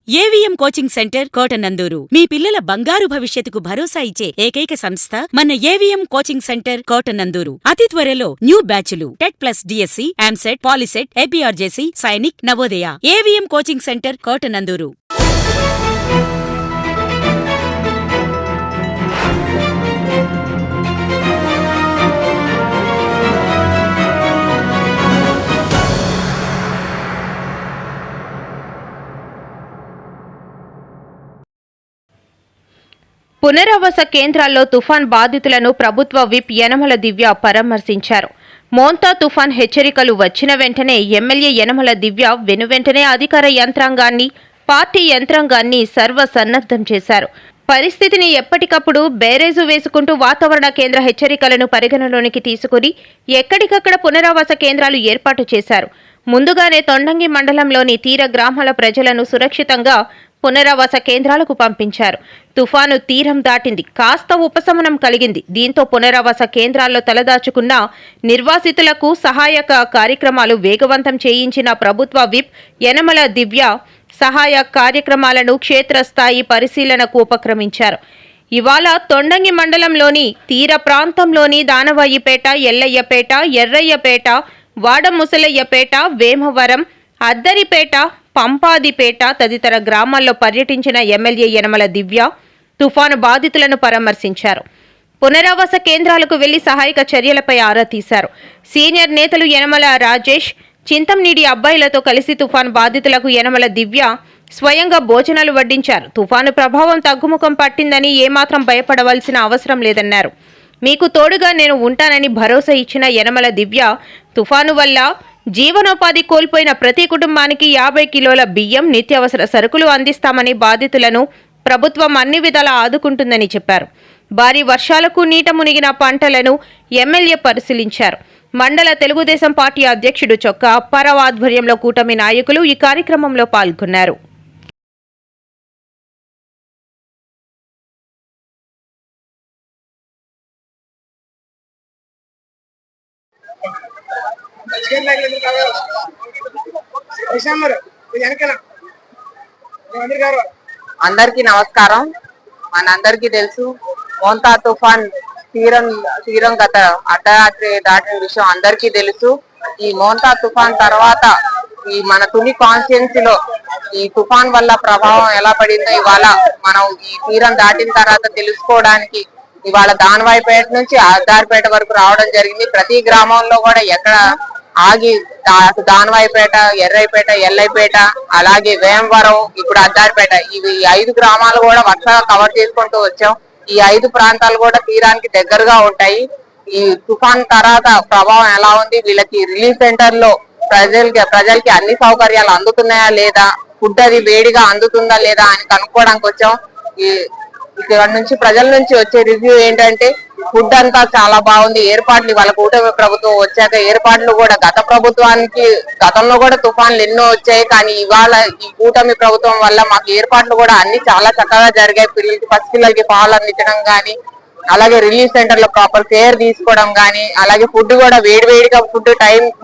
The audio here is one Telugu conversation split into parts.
ఏవిఎం కోచింగ్ సెంటర్ కోటనందూరు మీ పిల్లల బంగారు భవిష్యత్తుకు భరోసా ఇచ్చే ఏకైక సంస్థ మన ఏవిఎం కోచింగ్ సెంటర్ కోటనందూరు. అతి త్వరలో న్యూ బ్యాచ్లు TET plus DSC, EAMCET, POLYCET, APRJC, Sainik, Navodaya. AVM coaching centre Kotananduru. పునరావాస కేంద్రాల్లో తుఫాన్ బాధితులను ప్రభుత్వ విప్ యనమల దివ్య పరామర్శించారు. మోంతా తుఫాన్ హెచ్చరికలు వచ్చిన వెంటనే ఎమ్మెల్యే యనమల దివ్య వెనువెంటనే అధికార యంత్రాంగాన్ని, పార్టీ యంత్రాంగాన్ని సర్వసన్నద్ధం చేశారు. పరిస్థితిని ఎప్పటికప్పుడు బేరేజు వేసుకుంటూ వాతావరణ కేంద్ర హెచ్చరికలను పరిగణలోనికి తీసుకుని ఎక్కడికక్కడ పునరావాస కేంద్రాలు ఏర్పాటు చేశారు. ముందుగానే తొండంగి మండలంలోని తీర గ్రామాల ప్రజలను సురక్షితంగా పునరావాస కేంద్రాలకు పంపించారు. తుఫాను తీరం దాటింది, కాస్త ఉపశమనం కలిగింది. దీంతో పునరావాస కేంద్రాల్లో తలదాచుకున్న నిర్వాసితులకు సహాయక కార్యక్రమాలు వేగవంతం చేయించిన ప్రభుత్వ విప్ యనమల దివ్య సహాయ కార్యక్రమాలను క్షేత్రస్థాయి పరిశీలనకు ఉపక్రమించారు. ఇవాళ తొండంగి మండలంలోని తీర ప్రాంతంలోని దానవాయిపేట, ఎల్లయ్యపేట, ఎర్రయ్యపేట, వాడముసలయ్యపేట, వేమవరం, అద్దరిపేట, పంపాదిపేట తదితర గ్రామాల్లో పర్యటించిన ఎమ్మెల్యే యనమల దివ్య తుఫాను బాధితులను పరామర్శించారు. పునరావాస కేంద్రాలకు వెళ్లి సహాయక చర్యలపై ఆరా తీశారు. సీనియర్ నేతలు యనమల రాజేష్, చింతంనీడి అబ్బాయిలతో కలిసి తుఫాను బాధితులకు యనమల దివ్య స్వయంగా భోజనాలు వడ్డించారు. తుఫాను ప్రభావం తగ్గుముఖం పట్టిందని ఏమాత్రం భయపడవలసిన అవసరం లేదన్నారు. మీకు తోడుగా నేను ఉంటానని భరోసా ఇచ్చిన యనమల దివ్య తుఫాను వల్ల జీవనోపాధి కోల్పోయిన ప్రతి కుటుంబానికి 50 కిలోల బియ్యం, నిత్యావసర సరుకులు అందిస్తామని, బాధితులను ప్రభుత్వం అన్ని విధాలా ఆదుకుంటుందని చెప్పారు. భారీ వర్షాలకు నీట మునిగిన పంటలను ఎమ్మెల్యే పరిశీలించారు. మండల తెలుగుదేశం పార్టీ అధ్యక్షుడు చొక్కా అప్పారావు ఆధ్వర్యంలో కూటమి నాయకులు ఈ కార్యక్రమంలో పాల్గొన్నారు. అందరికీ నమస్కారం. మనందరికీ తెలుసు, మోంతా తుఫాన్ తీరం గత అర్ధరాత్రి దాటిన విషయం అందరికీ తెలుసు. ఈ మోంతా తుఫాన్ తర్వాత ఈ మన తుని కాన్స్టిట్యున్సీలో ఈ తుఫాన్ వల్ల ప్రభావం ఎలా పడిందో ఇవాళ మనం ఈ తీరం దాటిన తర్వాత తెలుసుకోవడానికి ఇవాళ దానవాయిపేట నుంచి అద్దారిపేట వరకు రావడం జరిగింది. ప్రతి గ్రామంలో కూడా ఎక్కడ ఆగి దానవాయిపేట, ఎర్రైపేట, ఎల్లైపేట, అలాగే వేమవరం, ఇప్పుడు అద్దారిపేట, ఇవి 5 గ్రామాలు కూడా వరుసగా కవర్ చేసుకుంటూ వచ్చాం. ఈ 5 ప్రాంతాలు కూడా తీరానికి దగ్గరగా ఉంటాయి. ఈ తుఫాన్ తర్వాత ప్రభావం ఎలా ఉంది, వీళ్ళకి రిలీఫ్ సెంటర్ లో ప్రజలకి అన్ని సౌకర్యాలు అందుతున్నాయా లేదా, ఫుడ్ అది వేడిగా అందుతుందా లేదా అని కనుక్కోవడానికి వచ్చాం. ఇక్కడ నుంచి ప్రజల నుంచి వచ్చే రివ్యూ ఏంటంటే ఫుడ్ అంతా చాలా బాగుంది, ఏర్పాట్లు వాళ్ళ కూటమి ప్రభుత్వం వచ్చాక ఏర్పాట్లు కూడా గతంలో కూడా తుఫాన్లు ఎన్నో వచ్చాయి, కానీ ఇవాళ ఈ కూటమి ప్రభుత్వం వల్ల మాకు ఏర్పాట్లు కూడా అన్ని చాలా చక్కగా జరిగాయి. పసిపిల్లలకి పాలు అందించడం గానీ, అలాగే రిలీఫ్ సెంటర్ లో ప్రాపర్ కేర్ తీసుకోవడం గానీ, అలాగే ఫుడ్ కూడా వేడివేడిగా ఫుడ్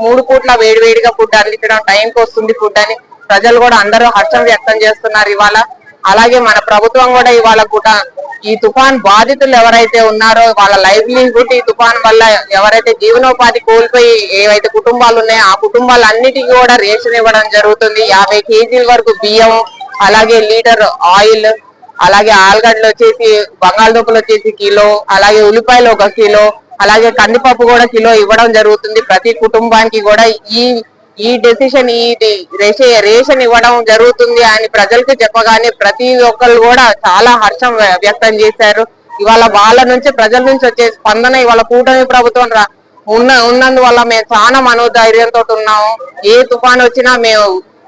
3 పూట్ల వేడివేడిగా ఫుడ్ అందించడం, టైంకి వస్తుంది ఫుడ్ అని ప్రజలు కూడా అందరూ హర్షం వ్యక్తం చేస్తున్నారు ఇవాళ. అలాగే మన ప్రభుత్వం కూడా ఇవాళ కూడా ఈ తుఫాన్ బాధితులు ఎవరైతే ఉన్నారో వాళ్ళ లైవ్లీహుడ్ ఈ తుఫాన్ వల్ల ఎవరైతే జీవనోపాధి కోల్పోయి ఏవైతే కుటుంబాలు ఉన్నాయో ఆ కుటుంబాలన్నిటికీ కూడా రేషన్ ఇవ్వడం జరుగుతుంది. 50 కేజీల వరకు బియ్యం, అలాగే లీటర్ ఆయిల్, అలాగే ఆలుగడ్డలు వచ్చేసి, బంగాళదుంపలు వచ్చేసి కిలో, అలాగే ఉల్లిపాయలు 1 కిలో, అలాగే కందిపప్పు కూడా కిలో ఇవ్వడం జరుగుతుంది. ప్రతి కుటుంబానికి కూడా ఈ డెసిషన్ రేషన్ ఇవ్వడం జరుగుతుంది అని ప్రజలకు చెప్పగానే ప్రతి ఒక్కరు కూడా చాలా హర్షం వ్యక్తం చేశారు. ఇవాళ వాళ్ళ నుంచి ప్రజల నుంచి వచ్చే స్పందన ఇవాళ కూటమి ప్రభుత్వం ఉన్నందువల్ల మేము చాలా మనోధైర్యంతో ఉన్నాము. ఏ తుఫాన్ వచ్చినా మేము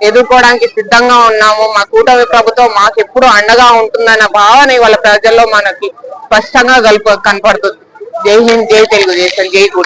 ఎదుర్కోవడానికి సిద్ధంగా ఉన్నాము. మా కూటమి ప్రభుత్వం మాకు ఎప్పుడు అండగా ఉంటుందన్న భావన ఇవాళ ప్రజల్లో మనకి స్పష్టంగా కనపడుతుంది. జై హింద్, జై తెలుగుదేశం, జై కూటమి.